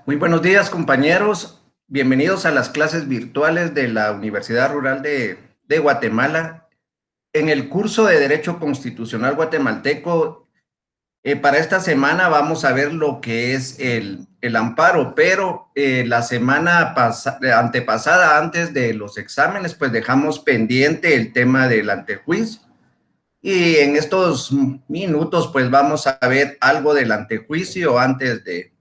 Muy buenos días, compañeros. Bienvenidos a las clases virtuales de la Universidad Rural de Guatemala. En el curso de Derecho Constitucional Guatemalteco, para esta semana vamos a ver lo que es el amparo, pero la semana antepasada, antes de los exámenes, pues dejamos pendiente el tema del antejuicio. Y en estos minutos, pues vamos a ver algo del antejuicio antes de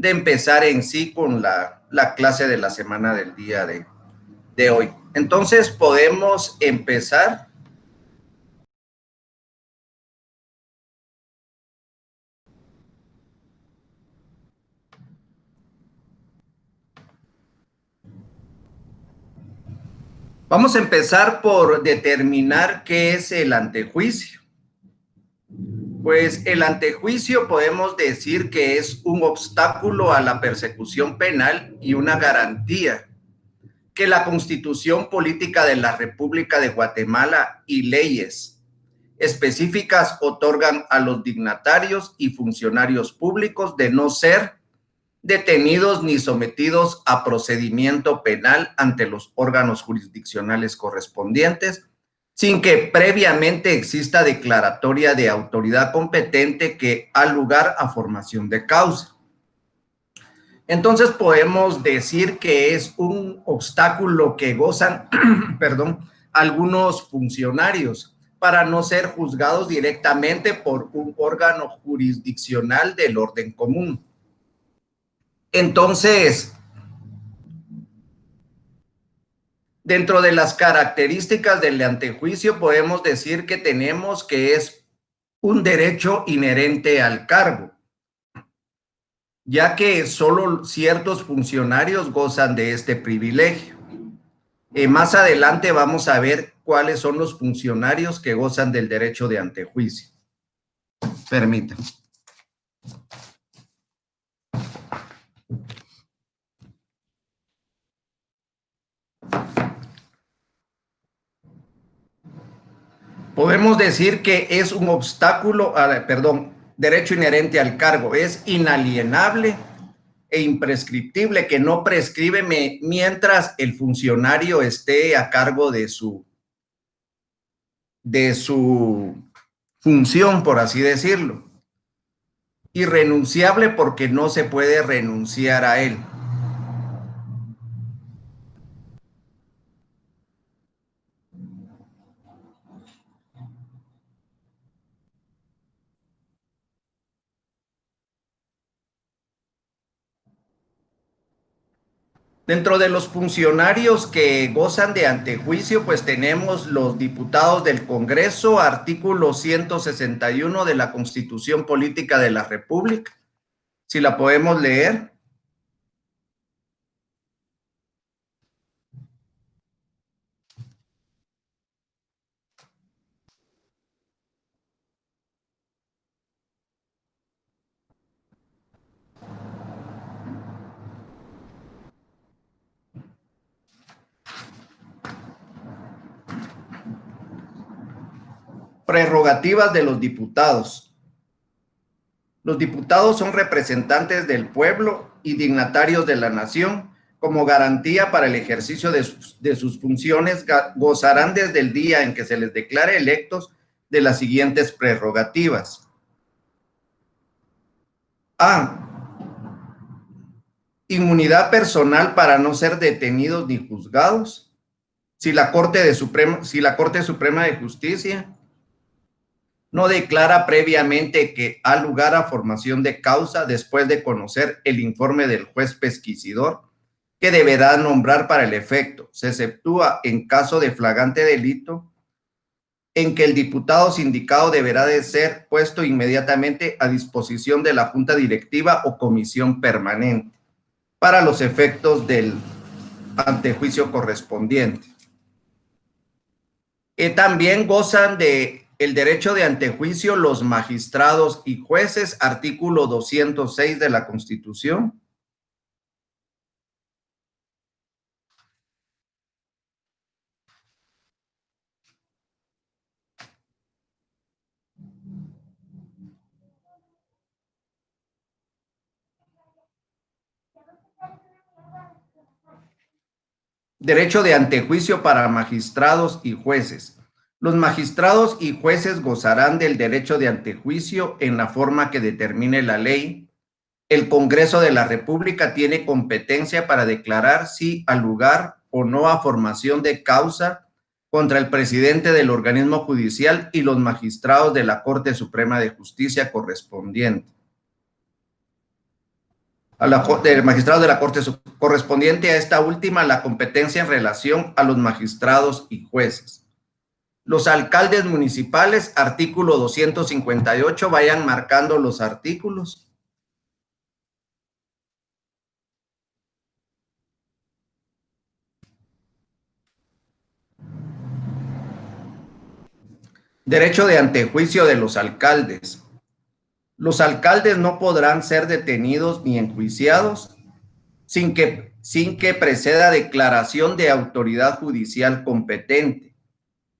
empezar en sí con la clase de la semana del día de hoy. Entonces podemos empezar. Vamos a empezar por determinar qué es el antejuicio. Pues el antejuicio podemos decir que es un obstáculo a la persecución penal y una garantía que la Constitución Política de la República de Guatemala y leyes específicas otorgan a los dignatarios y funcionarios públicos de no ser detenidos ni sometidos a procedimiento penal ante los órganos jurisdiccionales correspondientes, sin que previamente exista declaratoria de autoridad competente que da lugar a formación de causa. Entonces podemos decir que es un obstáculo que gozan, perdón, algunos funcionarios para no ser juzgados directamente por un órgano jurisdiccional del orden común. Entonces, dentro de las características del antejuicio podemos decir que tenemos que es un derecho inherente al cargo, ya que solo ciertos funcionarios gozan de este privilegio. Más adelante vamos a ver cuáles son los funcionarios que gozan del derecho de antejuicio. Permítanme. Podemos decir que es un obstáculo, derecho inherente al cargo, es inalienable e imprescriptible, que no prescribe mientras el funcionario esté a cargo de su función, por así decirlo. Irrenunciable porque no se puede renunciar a él. Dentro de los funcionarios que gozan de antejuicio, pues tenemos los diputados del Congreso, artículo 161 de la Constitución Política de la República. Si la podemos leer. Prerrogativas de los diputados. Los diputados son representantes del pueblo y dignatarios de la nación. Como garantía para el ejercicio de sus funciones, gozarán desde el día en que se les declare electos de las siguientes prerrogativas. A. Inmunidad personal para no ser detenidos ni juzgados. Si la Corte Suprema de Justicia no declara previamente que ha lugar a formación de causa después de conocer el informe del juez pesquisidor, que deberá nombrar para el efecto. Se exceptúa en caso de flagrante delito en que el diputado sindicado deberá de ser puesto inmediatamente a disposición de la junta directiva o comisión permanente para los efectos del antejuicio correspondiente. También gozan de el derecho de antejuicio los magistrados y jueces, artículo 206 de la Constitución. Derecho de antejuicio para magistrados y jueces. Los magistrados y jueces gozarán del derecho de antejuicio en la forma que determine la ley. El Congreso de la República tiene competencia para declarar si al lugar o no a formación de causa contra el presidente del organismo judicial y los magistrados de la Corte Suprema de Justicia correspondiente. De magistrados de la Corte correspondiente a esta última la competencia en relación a los magistrados y jueces. Los alcaldes municipales, artículo 258, vayan marcando los artículos. Derecho de antejuicio de los alcaldes. Los alcaldes no podrán ser detenidos ni enjuiciados sin que preceda declaración de autoridad judicial competente,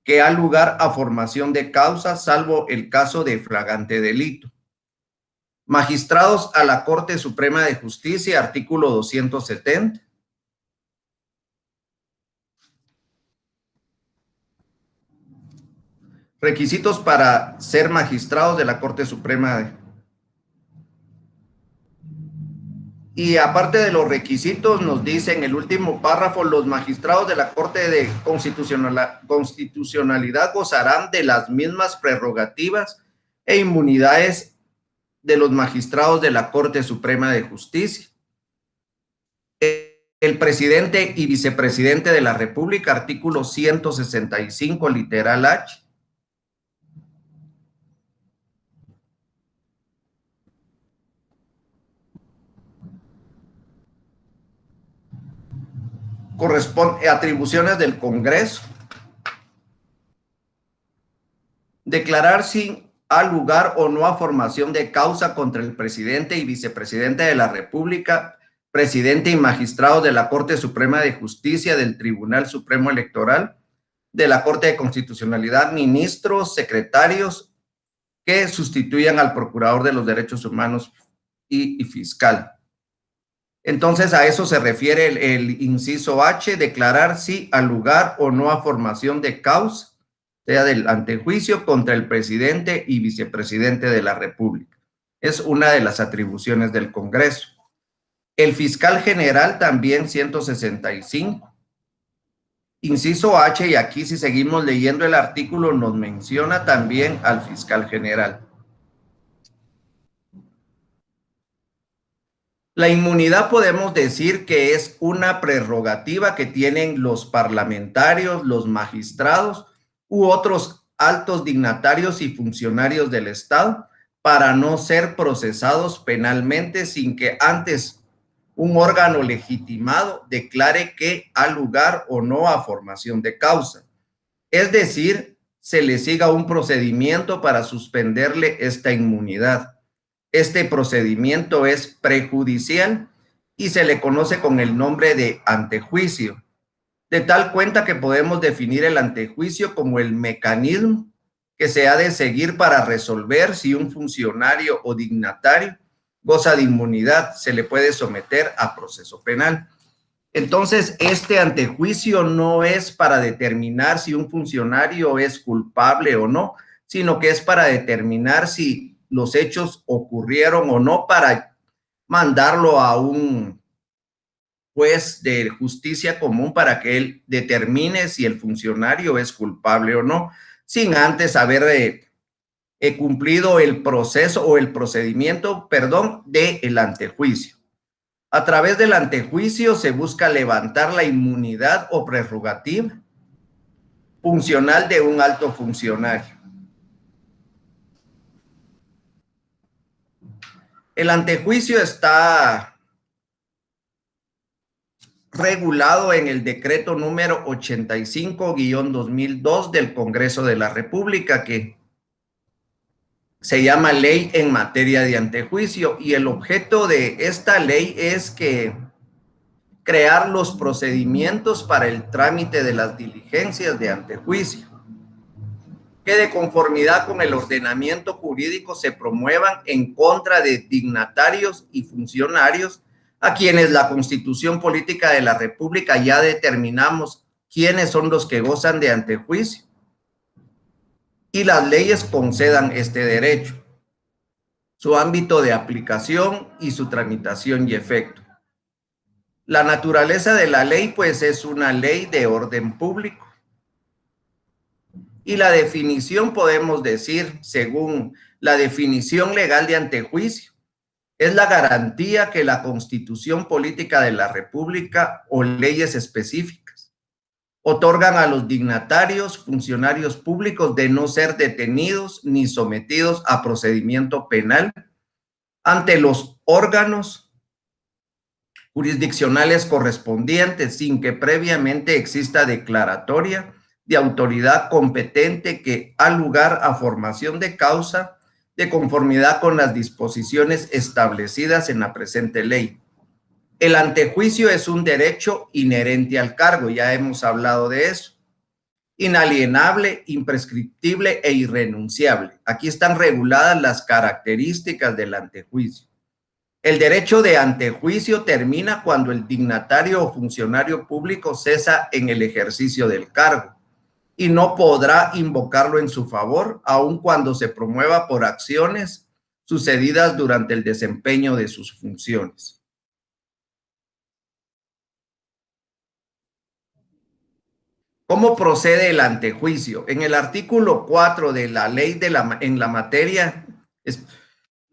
que da lugar a formación de causa, salvo el caso de flagrante delito. Magistrados a la Corte Suprema de Justicia, artículo 270. Requisitos para ser magistrados de la Corte Suprema. Y aparte de los requisitos, nos dice en el último párrafo, los magistrados de la Corte de Constitucionalidad gozarán de las mismas prerrogativas e inmunidades de los magistrados de la Corte Suprema de Justicia. El presidente y vicepresidente de la República, artículo 165, literal H. Corresponde a atribuciones del Congreso. Declarar si ha lugar o no a formación de causa contra el presidente y vicepresidente de la República, presidente y magistrados de la Corte Suprema de Justicia, del Tribunal Supremo Electoral, de la Corte de Constitucionalidad, ministros, secretarios que sustituyan al Procurador de los Derechos Humanos y fiscal. Entonces, a eso se refiere el inciso H, declarar si al lugar o no a formación de causa, sea del antejuicio contra el presidente y vicepresidente de la República. Es una de las atribuciones del Congreso. El fiscal general también 165. Inciso H, y aquí si seguimos leyendo el artículo, nos menciona también al fiscal general. La inmunidad podemos decir que es una prerrogativa que tienen los parlamentarios, los magistrados u otros altos dignatarios y funcionarios del Estado para no ser procesados penalmente sin que antes un órgano legitimado declare que ha lugar o no a formación de causa. Es decir, se le siga un procedimiento para suspenderle esta inmunidad. Este procedimiento es prejudicial y se le conoce con el nombre de antejuicio, de tal cuenta que podemos definir el antejuicio como el mecanismo que se ha de seguir para resolver si un funcionario o dignatario goza de inmunidad, se le puede someter a proceso penal. Entonces, este antejuicio no es para determinar si un funcionario es culpable o no, sino que es para determinar si los hechos ocurrieron o no, para mandarlo a un juez de justicia común para que él determine si el funcionario es culpable o no, sin antes haber cumplido el proceso o el procedimiento, del antejuicio. A través del antejuicio se busca levantar la inmunidad o prerrogativa funcional de un alto funcionario. El antejuicio está regulado en el decreto número 85-2002 del Congreso de la República, que se llama Ley en Materia de Antejuicio, y el objeto de esta ley es que crear los procedimientos para el trámite de las diligencias de antejuicio, que de conformidad con el ordenamiento jurídico se promuevan en contra de dignatarios y funcionarios a quienes la Constitución Política de la República ya determinamos quiénes son los que gozan de antejuicio y las leyes concedan este derecho, su ámbito de aplicación y su tramitación y efecto. La naturaleza de la ley, pues, es una ley de orden público. Y la definición, podemos decir, según la definición legal de antejuicio, es la garantía que la Constitución Política de la República o leyes específicas otorgan a los dignatarios, funcionarios públicos de no ser detenidos ni sometidos a procedimiento penal ante los órganos jurisdiccionales correspondientes sin que previamente exista declaratoria de autoridad competente que da lugar a formación de causa de conformidad con las disposiciones establecidas en la presente ley. El antejuicio es un derecho inherente al cargo, ya hemos hablado de eso. Inalienable, imprescriptible e irrenunciable. Aquí están reguladas las características del antejuicio. El derecho de antejuicio termina cuando el dignatario o funcionario público cesa en el ejercicio del cargo y no podrá invocarlo en su favor, aun cuando se promueva por acciones sucedidas durante el desempeño de sus funciones. ¿Cómo procede el antejuicio? En el artículo 4 de la ley en la materia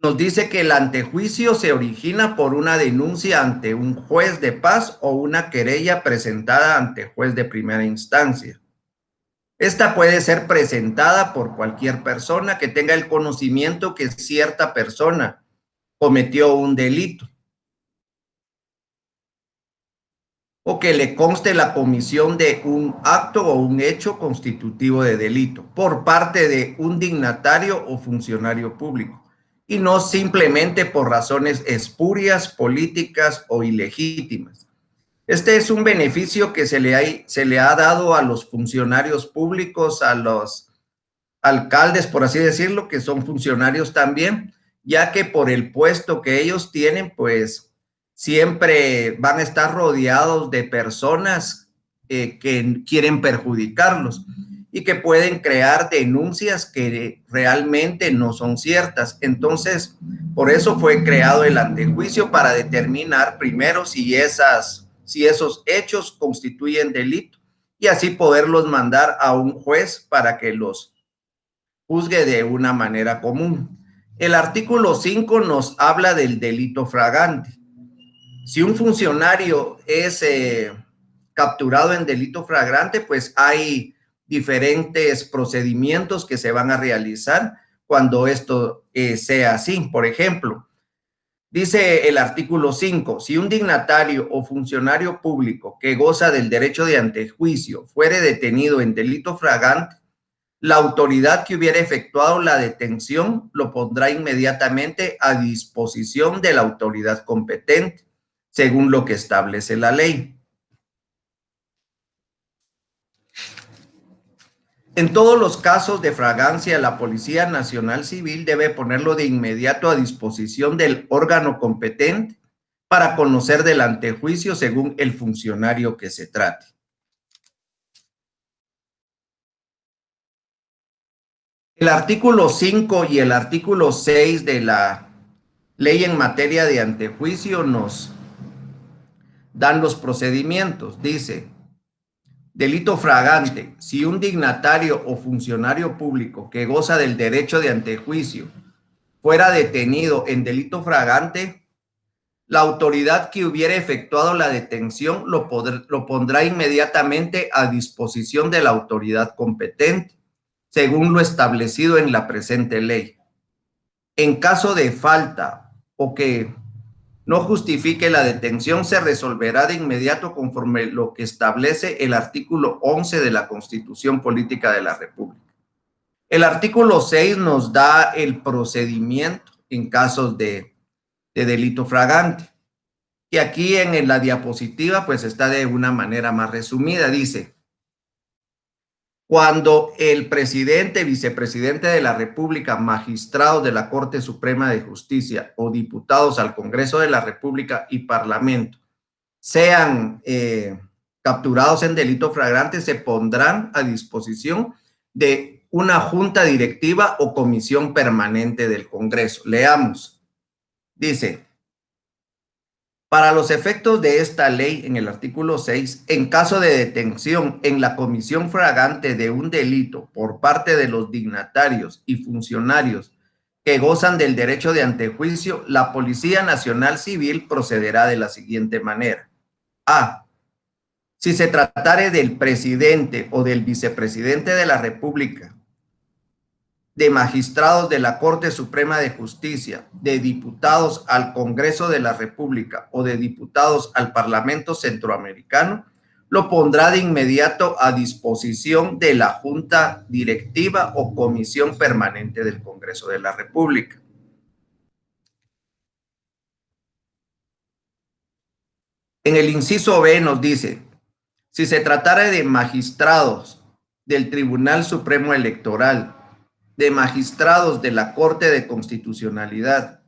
nos dice que el antejuicio se origina por una denuncia ante un juez de paz o una querella presentada ante juez de primera instancia. Esta puede ser presentada por cualquier persona que tenga el conocimiento que cierta persona cometió un delito o que le conste la comisión de un acto o un hecho constitutivo de delito por parte de un dignatario o funcionario público y no simplemente por razones espurias, políticas o ilegítimas. Este es un beneficio que se le ha dado a los funcionarios públicos, a los alcaldes, por así decirlo, que son funcionarios también, ya que por el puesto que ellos tienen, pues siempre van a estar rodeados de personas que quieren perjudicarlos y que pueden crear denuncias que realmente no son ciertas. Entonces, por eso fue creado el antejuicio para determinar primero si esos hechos constituyen delito y así poderlos mandar a un juez para que los juzgue de una manera común. El artículo 5 nos habla del delito fragante. Si un funcionario es capturado en delito flagrante, pues hay diferentes procedimientos que se van a realizar cuando esto sea así. Por ejemplo, dice el artículo 5, si un dignatario o funcionario público que goza del derecho de antejuicio fuere detenido en delito flagrante, la autoridad que hubiera efectuado la detención lo pondrá inmediatamente a disposición de la autoridad competente, según lo que establece la ley. En todos los casos de flagrancia, la Policía Nacional Civil debe ponerlo de inmediato a disposición del órgano competente para conocer del antejuicio según el funcionario que se trate. El artículo 5 y el artículo 6 de la ley en materia de antejuicio nos dan los procedimientos. Dice, delito flagrante, si un dignatario o funcionario público que goza del derecho de antejuicio fuera detenido en delito flagrante, la autoridad que hubiera efectuado la detención lo pondrá inmediatamente a disposición de la autoridad competente, según lo establecido en la presente ley. En caso de falta o que no justifique la detención, se resolverá de inmediato conforme lo que establece el artículo 11 de la Constitución Política de la República. El artículo 6 nos da el procedimiento en casos de delito flagrante. Y aquí en la diapositiva pues está de una manera más resumida. Dice, Cuando el presidente, vicepresidente de la República, magistrados de la Corte Suprema de Justicia o diputados al Congreso de la República y Parlamento sean capturados en delito flagrante, se pondrán a disposición de una junta directiva o comisión permanente del Congreso. Leamos. Dice: para los efectos de esta ley, en el artículo 6, en caso de detención en la comisión flagrante de un delito por parte de los dignatarios y funcionarios que gozan del derecho de antejuicio, la Policía Nacional Civil procederá de la siguiente manera. A. Si se tratare del presidente o del vicepresidente de la República, de magistrados de la Corte Suprema de Justicia, de diputados al Congreso de la República o de diputados al Parlamento Centroamericano, lo pondrá de inmediato a disposición de la Junta Directiva o Comisión Permanente del Congreso de la República. En el inciso B nos dice: si se tratara de magistrados del Tribunal Supremo Electoral, de magistrados de la Corte de Constitucionalidad,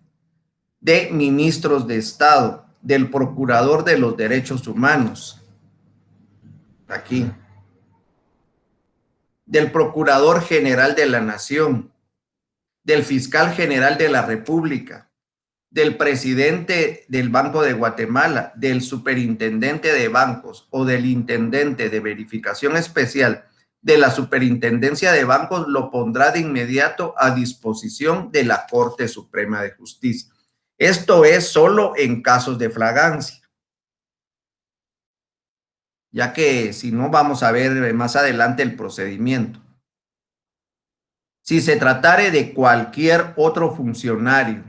de ministros de Estado, del Procurador de los Derechos Humanos, aquí, del Procurador General de la Nación, del Fiscal General de la República, del presidente del Banco de Guatemala, del superintendente de bancos o del intendente de verificación especial de la Superintendencia de Bancos, lo pondrá de inmediato a disposición de la Corte Suprema de Justicia. Esto es solo en casos de flagrancia, ya que si no vamos a ver más adelante el procedimiento. Si se tratare de cualquier otro funcionario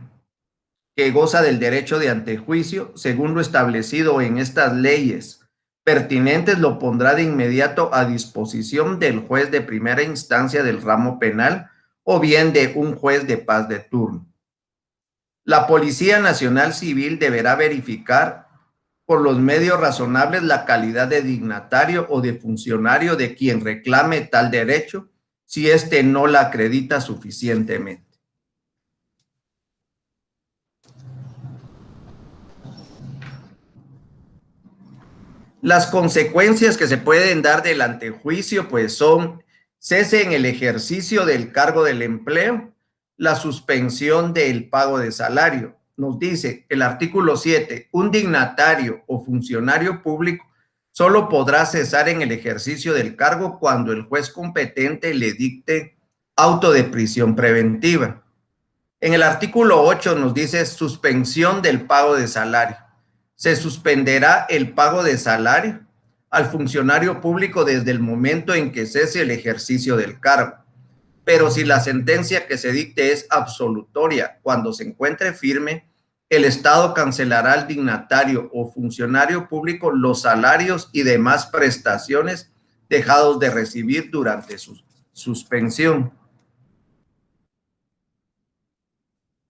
que goza del derecho de antejuicio, según lo establecido en estas leyes pertinentes, lo pondrá de inmediato a disposición del juez de primera instancia del ramo penal o bien de un juez de paz de turno. La Policía Nacional Civil deberá verificar por los medios razonables la calidad de dignatario o de funcionario de quien reclame tal derecho, si éste no la acredita suficientemente. Las consecuencias que se pueden dar del antejuicio pues son cese en el ejercicio del cargo del empleo, la suspensión del pago de salario. Nos dice el artículo 7, un dignatario o funcionario público solo podrá cesar en el ejercicio del cargo cuando el juez competente le dicte auto de prisión preventiva. En el artículo 8 nos dice suspensión del pago de salario. Se suspenderá el pago de salario al funcionario público desde el momento en que cese el ejercicio del cargo. Pero si la sentencia que se dicte es absolutoria, cuando se encuentre firme, el Estado cancelará al dignatario o funcionario público los salarios y demás prestaciones dejados de recibir durante su suspensión.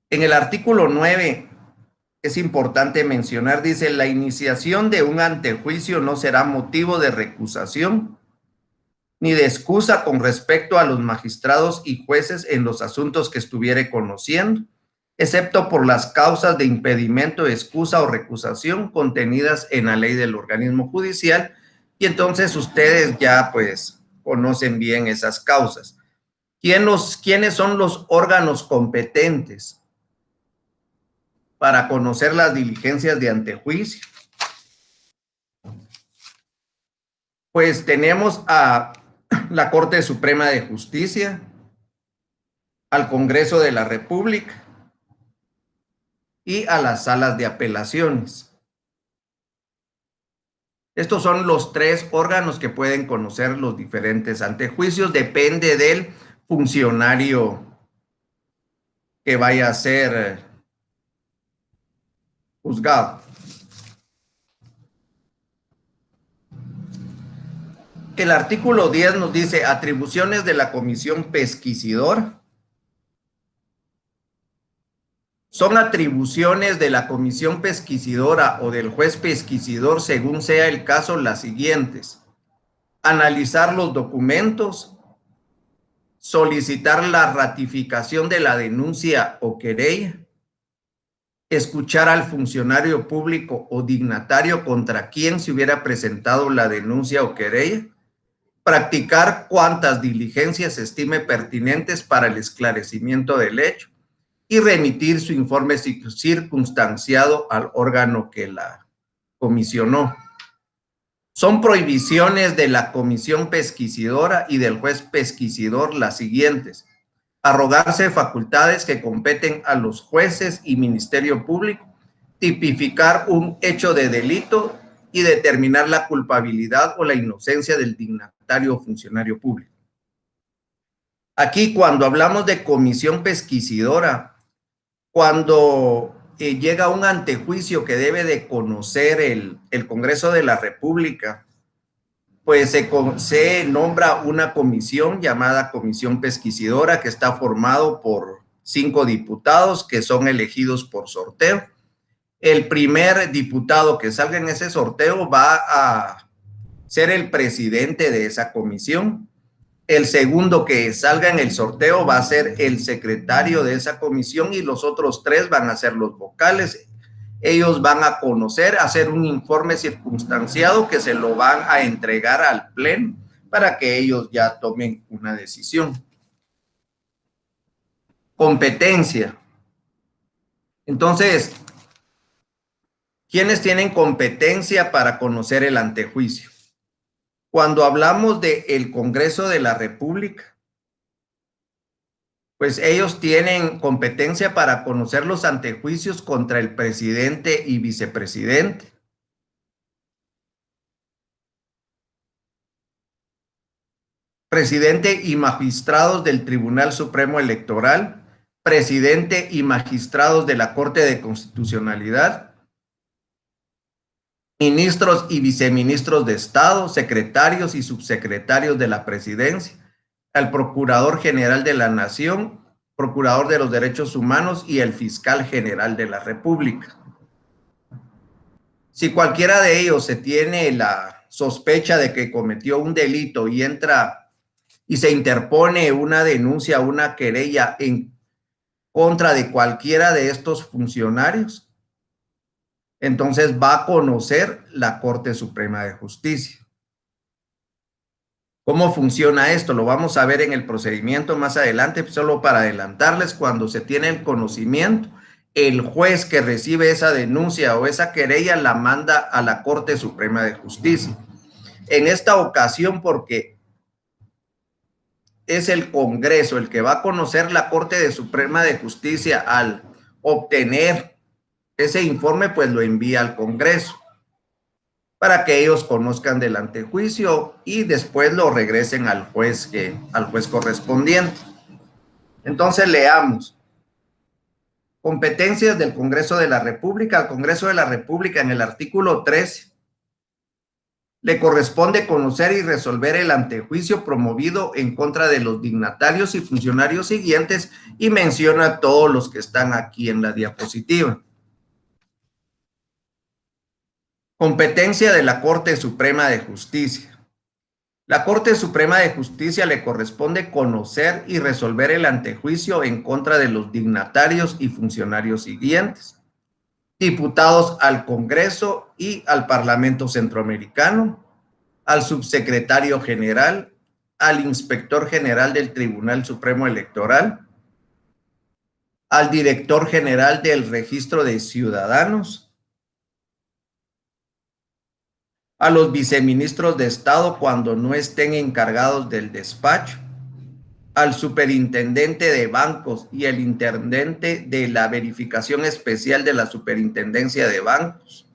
En el artículo 9 es importante mencionar, dice, la iniciación de un antejuicio no será motivo de recusación ni de excusa con respecto a los magistrados y jueces en los asuntos que estuviere conociendo, excepto por las causas de impedimento, excusa o recusación contenidas en la ley del organismo judicial, y entonces ustedes ya pues conocen bien esas causas. ¿Quiénes son los órganos competentes para conocer las diligencias de antejuicio? Pues tenemos a la Corte Suprema de Justicia, al Congreso de la República y a las salas de apelaciones. Estos son los tres órganos que pueden conocer los diferentes antejuicios. Depende del funcionario que vaya a ser juzgado. El artículo 10 nos dice atribuciones de la comisión pesquisidora. Son atribuciones de la comisión pesquisidora o del juez pesquisidor, según sea el caso, las siguientes. analizar los documentos, solicitar la ratificación de la denuncia o querella, escuchar al funcionario público o dignatario contra quien se hubiera presentado la denuncia o querella, practicar cuantas diligencias estime pertinentes para el esclarecimiento del hecho y remitir su informe circunstanciado al órgano que la comisionó. Son prohibiciones de la comisión pesquisidora y del juez pesquisidor las siguientes: arrogarse facultades que competen a los jueces y Ministerio Público, tipificar un hecho de delito y determinar la culpabilidad o la inocencia del dignatario o funcionario público. Aquí, cuando hablamos de comisión pesquisidora, cuando llega un antejuicio que debe de conocer el Congreso de la República, pues se nombra una comisión llamada Comisión Pesquisidora, que está formado por 5 diputados que son elegidos por sorteo. El primer diputado que salga en ese sorteo va a ser el presidente de esa comisión. El segundo que salga en el sorteo va a ser el secretario de esa comisión y los otros 3 van a ser los vocales. Ellos van a conocer, hacer un informe circunstanciado que se lo van a entregar al pleno para que ellos ya tomen una decisión. Competencia. Entonces, ¿quiénes tienen competencia para conocer el antejuicio? Cuando hablamos del Congreso de la República, pues ellos tienen competencia para conocer los antejuicios contra el presidente y vicepresidente. Presidente y magistrados del Tribunal Supremo Electoral, presidente y magistrados de la Corte de Constitucionalidad, ministros y viceministros de Estado, secretarios y subsecretarios de la Presidencia, al Procurador General de la Nación, Procurador de los Derechos Humanos y el Fiscal General de la República. Si cualquiera de ellos se tiene la sospecha de que cometió un delito y entra y se interpone una denuncia, una querella en contra de cualquiera de estos funcionarios, entonces va a conocer la Corte Suprema de Justicia. ¿Cómo funciona esto? Lo vamos a ver en el procedimiento más adelante, solo para adelantarles. Cuando se tiene el conocimiento, el juez que recibe esa denuncia o esa querella la manda a la Corte Suprema de Justicia. En esta ocasión, porque es el Congreso el que va a conocer la Corte Suprema de Justicia, al obtener ese informe, pues lo envía al Congreso para que ellos conozcan del antejuicio y después lo regresen al juez correspondiente. Entonces leamos. Competencias del Congreso de la República. Al Congreso de la República, en el artículo 13, le corresponde conocer y resolver el antejuicio promovido en contra de los dignatarios y funcionarios siguientes, y menciona a todos los que están aquí en la diapositiva. Competencia de la Corte Suprema de Justicia. La Corte Suprema de Justicia le corresponde conocer y resolver el antejuicio en contra de los dignatarios y funcionarios siguientes: diputados al Congreso y al Parlamento Centroamericano, al subsecretario general, al inspector general del Tribunal Supremo Electoral, al director general del Registro de Ciudadanos, a los viceministros de Estado cuando no estén encargados del despacho, al superintendente de bancos y el intendente de la verificación especial de la superintendencia de bancos,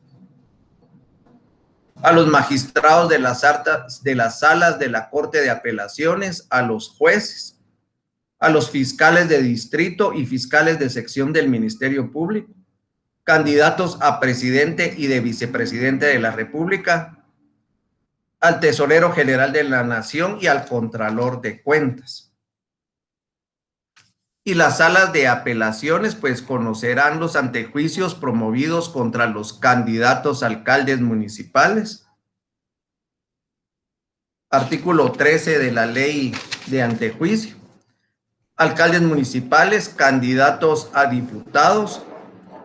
a los magistrados de las salas de la Corte de Apelaciones, a los jueces, a los fiscales de distrito y fiscales de sección del Ministerio Público, candidatos a presidente y de vicepresidente de la República, al tesorero general de la Nación y al contralor de cuentas. Y las salas de apelaciones pues conocerán los antejuicios promovidos contra los candidatos a alcaldes municipales, artículo 13 de la ley de antejuicio. Alcaldes municipales, candidatos a diputados,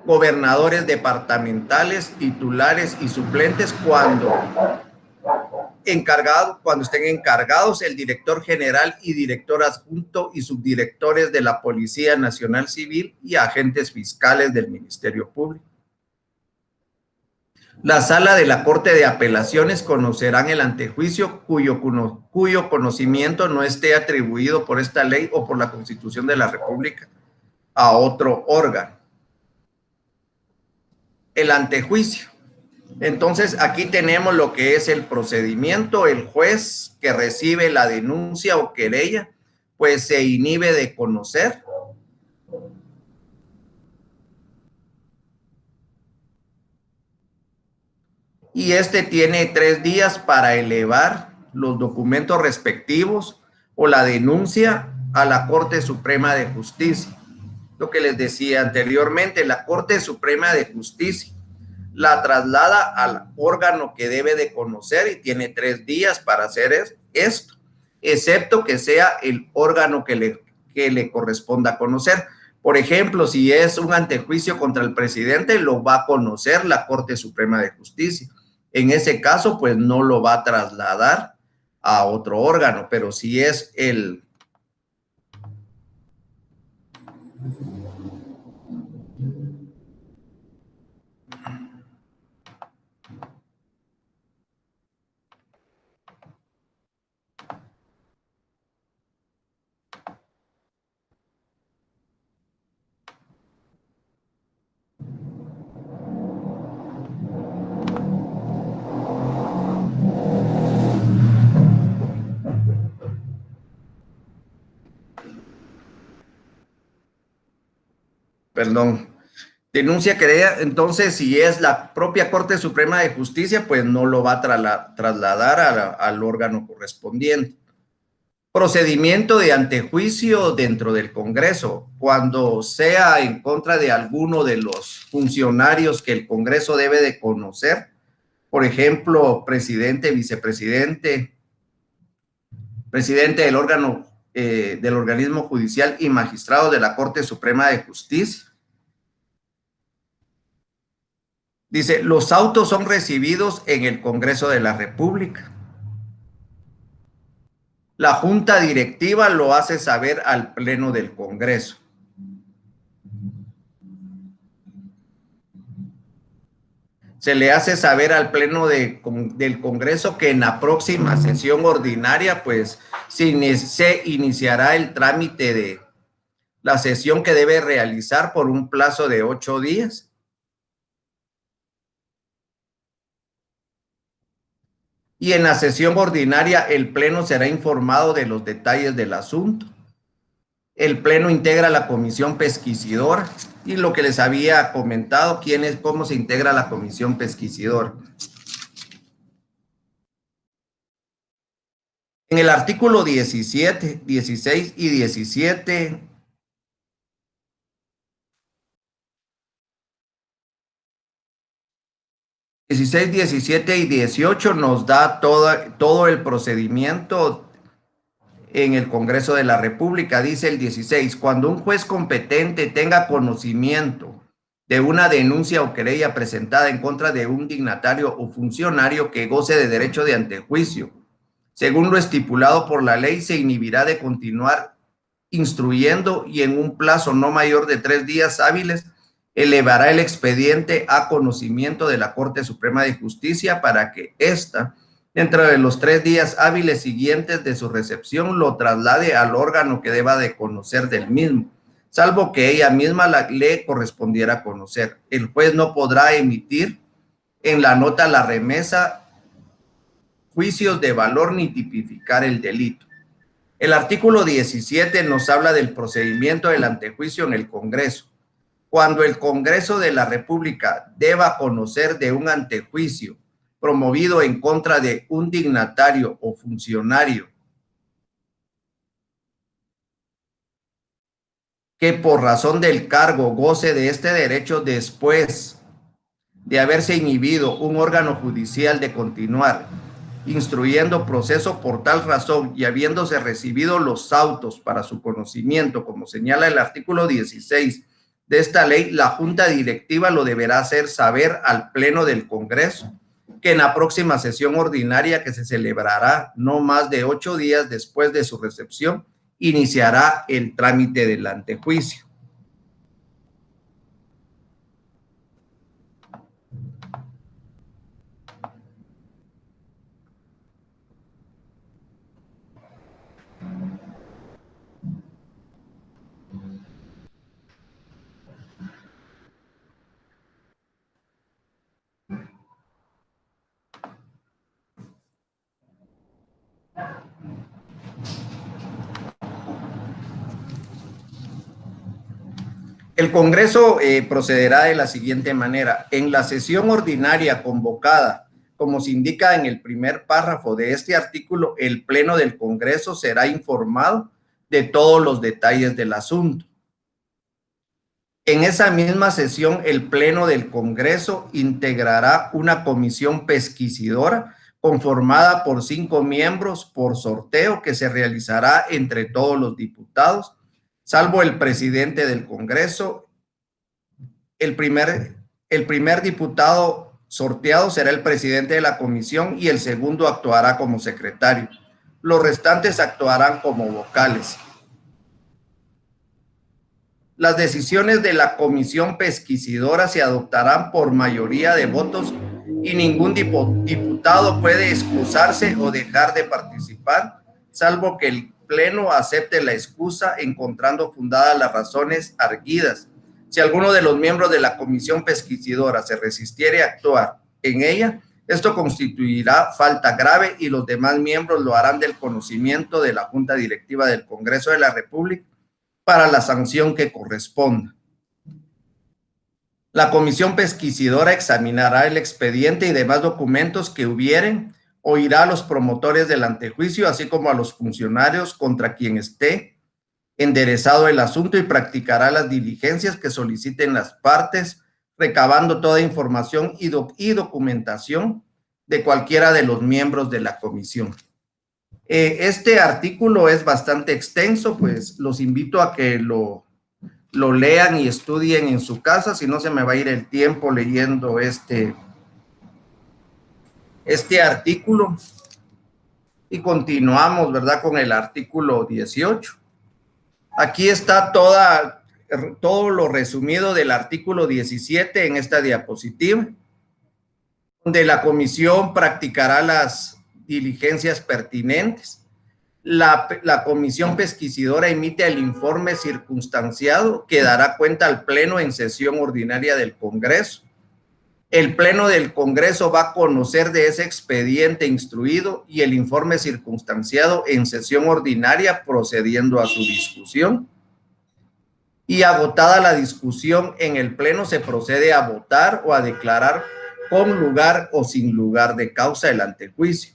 gobernadores departamentales, titulares y suplentes cuando estén encargados, el director general y director adjunto y subdirectores de la Policía Nacional Civil y agentes fiscales del Ministerio Público. La sala de la Corte de Apelaciones conocerán el antejuicio cuyo conocimiento no esté atribuido por esta ley o por la Constitución de la República a otro órgano. El antejuicio. Entonces, aquí tenemos lo que es el procedimiento. El juez que recibe la denuncia o querella, pues se inhibe de conocer. Y este tiene 3 días para elevar los documentos respectivos o la denuncia a la Corte Suprema de Justicia. Lo que les decía anteriormente, la Corte Suprema de Justicia la traslada al órgano que debe de conocer y tiene 3 días para hacer esto, excepto que sea el órgano que le corresponda conocer. Por ejemplo, si es un antejuicio contra el presidente, lo va a conocer la Corte Suprema de Justicia. En ese caso, pues no lo va a trasladar a otro órgano, pero si es el... Perdón. Denuncia querella, entonces si es la propia Corte Suprema de Justicia, pues no lo va a trasladar al órgano correspondiente. Procedimiento de antejuicio dentro del Congreso, cuando sea en contra de alguno de los funcionarios que el Congreso debe de conocer, por ejemplo, presidente, vicepresidente, presidente del órgano, del organismo judicial y magistrado de la Corte Suprema de Justicia. Dice, los autos son recibidos en el Congreso de la República. La Junta Directiva lo hace saber al Pleno del Congreso. Se le hace saber al Pleno del Congreso que en la próxima sesión ordinaria, pues, se iniciará el trámite de la sesión que debe realizar por un plazo de 8 días. Y en la sesión ordinaria el Pleno será informado de los detalles del asunto. El Pleno integra la comisión pesquisidora y lo que les había comentado, cómo se integra la comisión pesquisidora. En el artículo 17, 16 y 17... 16, 17 y 18 nos da todo el procedimiento en el Congreso de la República. Dice el 16, cuando un juez competente tenga conocimiento de una denuncia o querella presentada en contra de un dignatario o funcionario que goce de derecho de antejuicio, según lo estipulado por la ley, se inhibirá de continuar instruyendo y en un plazo no mayor de 3 días hábiles elevará el expediente a conocimiento de la Corte Suprema de Justicia para que ésta, dentro de los 3 días hábiles siguientes de su recepción, lo traslade al órgano que deba de conocer del mismo, salvo que ella misma le correspondiera conocer. El juez no podrá emitir en la nota la remesa juicios de valor ni tipificar el delito. El artículo 17 nos habla del procedimiento del antejuicio en el Congreso. Cuando el Congreso de la República deba conocer de un antejuicio promovido en contra de un dignatario o funcionario que por razón del cargo goce de este derecho después de haberse inhibido un órgano judicial de continuar instruyendo proceso por tal razón y habiéndose recibido los autos para su conocimiento, como señala el artículo 16 de esta ley, la Junta Directiva lo deberá hacer saber al Pleno del Congreso, que en la próxima sesión ordinaria, que se celebrará no más de 8 días después de su recepción, iniciará el trámite del antejuicio. El Congreso procederá de la siguiente manera. En la sesión ordinaria convocada, como se indica en el primer párrafo de este artículo, el Pleno del Congreso será informado de todos los detalles del asunto. En esa misma sesión, el Pleno del Congreso integrará una comisión pesquisidora conformada por 5 miembros por sorteo que se realizará entre todos los diputados, salvo el presidente del Congreso. El primer diputado sorteado será el presidente de la comisión y el segundo actuará como secretario. Los restantes actuarán como vocales. Las decisiones de la comisión pesquisidora se adoptarán por mayoría de votos y ningún diputado puede excusarse o dejar de participar, salvo que el Pleno acepte la excusa encontrando fundadas las razones arguidas. Si alguno de los miembros de la comisión pesquisidora se resistiere a actuar en ella, esto constituirá falta grave y los demás miembros lo harán del conocimiento de la Junta Directiva del Congreso de la República para la sanción que corresponda. La comisión pesquisidora examinará el expediente y demás documentos que hubieren, oirá a los promotores del antejuicio, así como a los funcionarios contra quien esté enderezado el asunto y practicará las diligencias que soliciten las partes, recabando toda información y documentación de cualquiera de los miembros de la comisión. Este artículo es bastante extenso, pues los invito a que lo lean y estudien en su casa, si no se me va a ir el tiempo leyendo este artículo. Y continuamos, ¿verdad?, con el artículo 18. Aquí está todo lo resumido del artículo 17 en esta diapositiva, donde la comisión practicará las diligencias pertinentes. La comisión pesquisidora emite el informe circunstanciado que dará cuenta al Pleno en sesión ordinaria del Congreso. El Pleno del Congreso va a conocer de ese expediente instruido y el informe circunstanciado en sesión ordinaria, procediendo a su discusión. Y agotada la discusión en el Pleno, se procede a votar o a declarar con lugar o sin lugar de causa el antejuicio.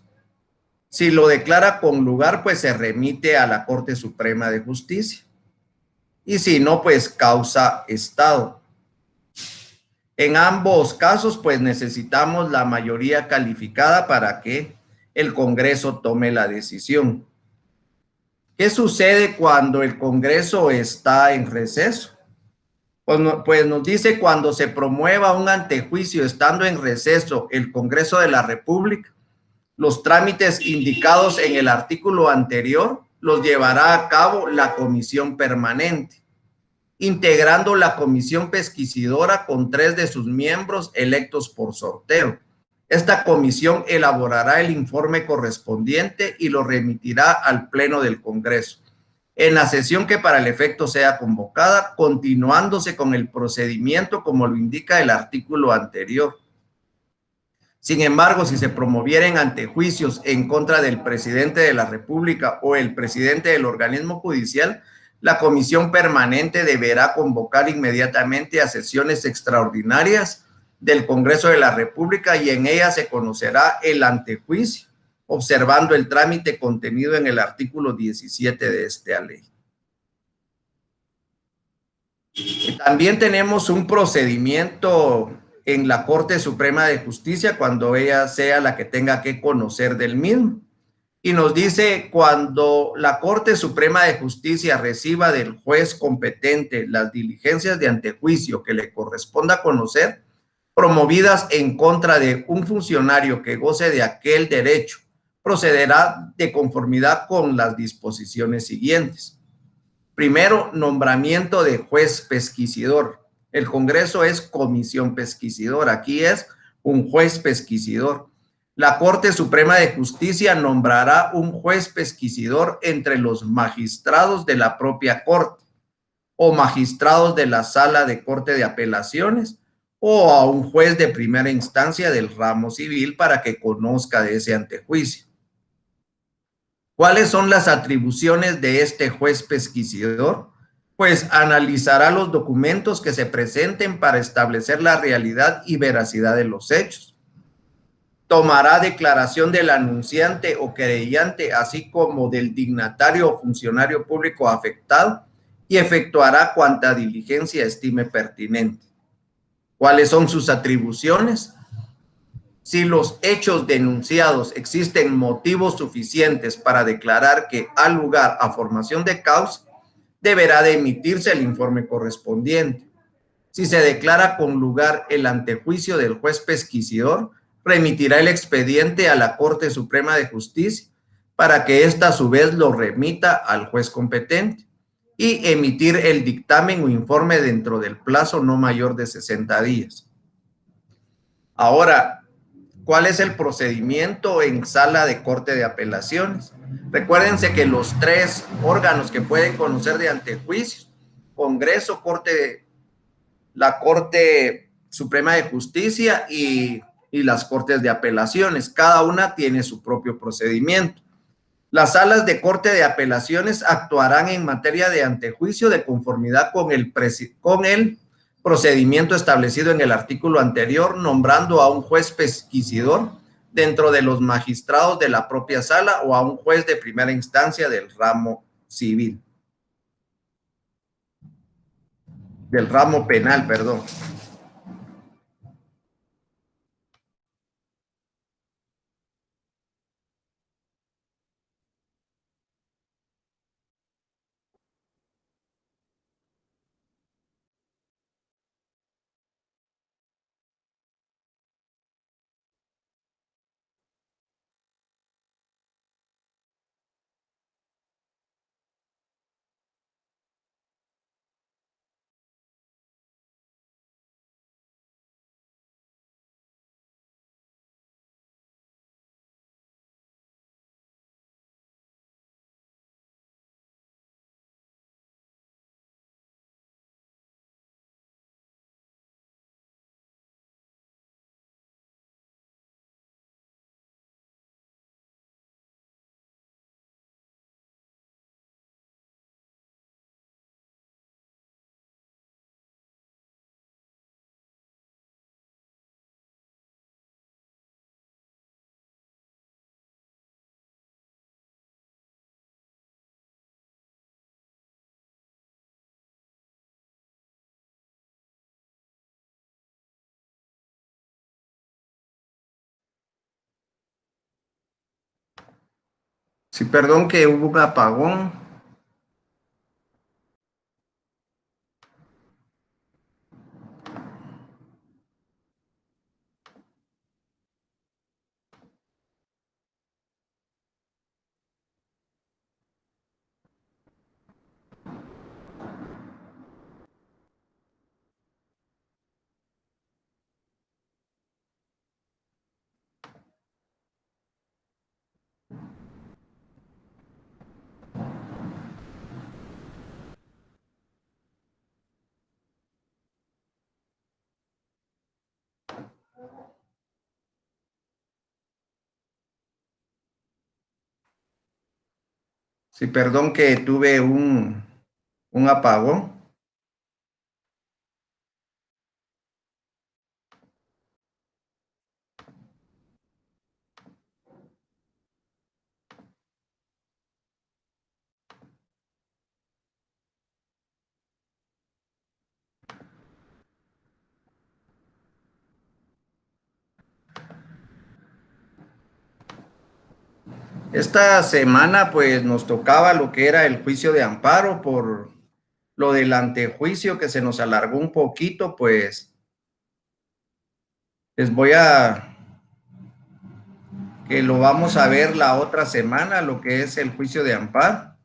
Si lo declara con lugar, pues se remite a la Corte Suprema de Justicia. Y si no, pues causa estado. En ambos casos, pues necesitamos la mayoría calificada para que el Congreso tome la decisión. ¿Qué sucede cuando el Congreso está en receso? Pues nos dice: cuando se promueva un antejuicio estando en receso el Congreso de la República, los trámites indicados en el artículo anterior los llevará a cabo la comisión permanente, integrando la comisión pesquisidora con 3 de sus miembros electos por sorteo. Esta comisión elaborará el informe correspondiente y lo remitirá al Pleno del Congreso en la sesión que para el efecto sea convocada, continuándose con el procedimiento como lo indica el artículo anterior. Sin embargo, si se promovieren antejuicios en contra del presidente de la República o el presidente del organismo judicial, la comisión permanente deberá convocar inmediatamente a sesiones extraordinarias del Congreso de la República y en ellas se conocerá el antejuicio, observando el trámite contenido en el artículo 17 de esta ley. También tenemos un procedimiento en la Corte Suprema de Justicia cuando ella sea la que tenga que conocer del mismo. Y nos dice, cuando la Corte Suprema de Justicia reciba del juez competente las diligencias de antejuicio que le corresponda conocer, promovidas en contra de un funcionario que goce de aquel derecho, procederá de conformidad con las disposiciones siguientes. Primero, nombramiento de juez pesquisidor. El Congreso es comisión pesquisidora. Aquí es un juez pesquisidor. La Corte Suprema de Justicia nombrará un juez pesquisidor entre los magistrados de la propia Corte o magistrados de la Sala de Corte de Apelaciones o a un juez de primera instancia del ramo civil para que conozca de ese antejuicio. ¿Cuáles son las atribuciones de este juez pesquisidor? Pues analizará los documentos que se presenten para establecer la realidad y veracidad de los hechos. Tomará declaración del anunciante o querellante, así como del dignatario o funcionario público afectado, y efectuará cuanta diligencia estime pertinente. ¿Cuáles son sus atribuciones? Si los hechos denunciados existen motivos suficientes para declarar que ha lugar a formación de causa, deberá de emitirse el informe correspondiente. Si se declara con lugar el antejuicio del juez pesquisidor, remitirá el expediente a la Corte Suprema de Justicia para que ésta a su vez lo remita al juez competente y emitir el dictamen o informe dentro del plazo no mayor de 60 días. Ahora, ¿cuál es el procedimiento en sala de corte de apelaciones? Recuérdense que los tres órganos que pueden conocer de antejuicios, Congreso, la Corte Suprema de Justicia y las Cortes de Apelaciones, cada una tiene su propio procedimiento. Las salas de corte de apelaciones actuarán en materia de antejuicio de conformidad con el procedimiento establecido en el artículo anterior, nombrando a un juez pesquisidor dentro de los magistrados de la propia sala o a un juez de primera instancia del ramo civil, del ramo penal, perdón. Sí, perdón que hubo un apagón. Sí, perdón que tuve un apagón. Esta semana pues nos tocaba lo que era el juicio de amparo por lo del antejuicio que se nos alargó un poquito, pues les voy a que lo vamos a ver la otra semana, lo que es el juicio de amparo.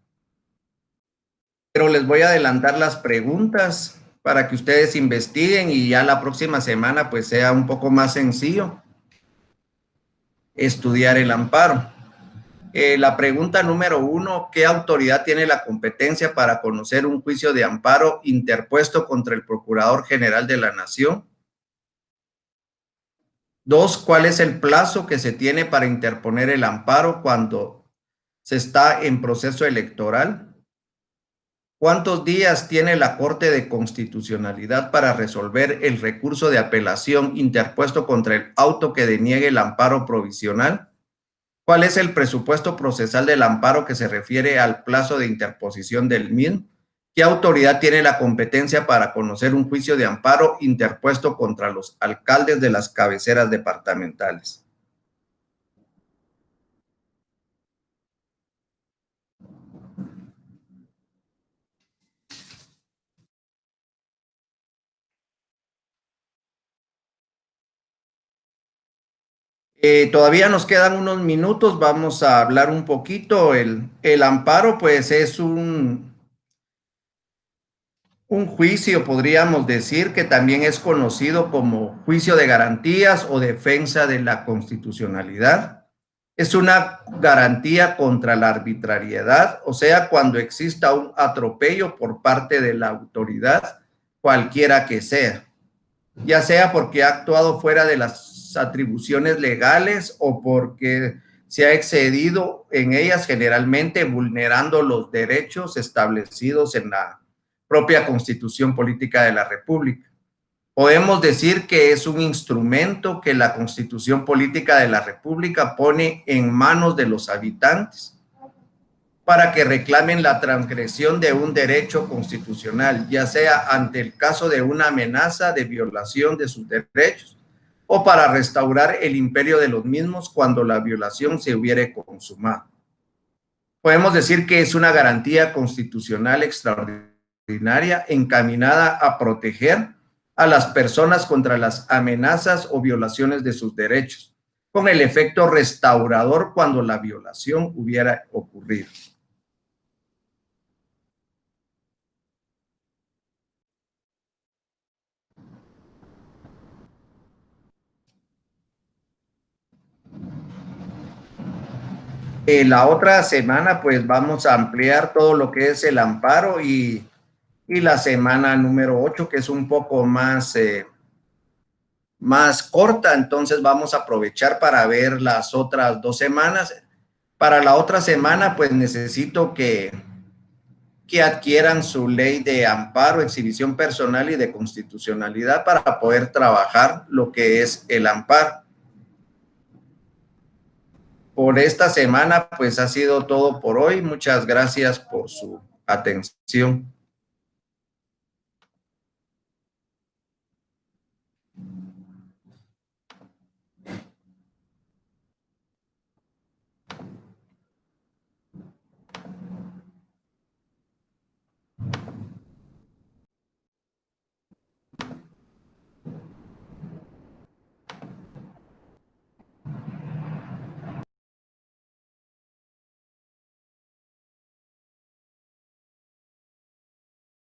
Pero les voy a adelantar las preguntas para que ustedes investiguen y ya la próxima semana pues sea un poco más sencillo estudiar el amparo. La pregunta número 1, ¿qué autoridad tiene la competencia para conocer un juicio de amparo interpuesto contra el Procurador General de la Nación? 2, ¿cuál es el plazo que se tiene para interponer el amparo cuando se está en proceso electoral? ¿Cuántos días tiene la Corte de Constitucionalidad para resolver el recurso de apelación interpuesto contra el auto que deniegue el amparo provisional? ¿Cuál es el presupuesto procesal del amparo que se refiere al plazo de interposición del mismo? ¿Qué autoridad tiene la competencia para conocer un juicio de amparo interpuesto contra los alcaldes de las cabeceras departamentales? Todavía nos quedan unos minutos, vamos a hablar un poquito. El amparo, pues, es un juicio, podríamos decir, que también es conocido como juicio de garantías o defensa de la constitucionalidad. Es una garantía contra la arbitrariedad, o sea, cuando exista un atropello por parte de la autoridad, cualquiera que sea, ya sea porque ha actuado fuera de las atribuciones legales o porque se ha excedido en ellas, generalmente vulnerando los derechos establecidos en la propia Constitución Política de la República. Podemos decir que es un instrumento que la Constitución Política de la República pone en manos de los habitantes para que reclamen la transgresión de un derecho constitucional, ya sea ante el caso de una amenaza de violación de sus derechos o para restaurar el imperio de los mismos cuando la violación se hubiere consumado. Podemos decir que es una garantía constitucional extraordinaria encaminada a proteger a las personas contra las amenazas o violaciones de sus derechos, con el efecto restaurador cuando la violación hubiera ocurrido. La otra semana, pues vamos a ampliar todo lo que es el amparo y la semana número 8, que es un poco más corta, entonces vamos a aprovechar para ver las otras 2 semanas. Para la otra semana, pues necesito que adquieran su ley de amparo, exhibición personal y de constitucionalidad para poder trabajar lo que es el amparo. Por esta semana, pues ha sido todo por hoy. Muchas gracias por su atención.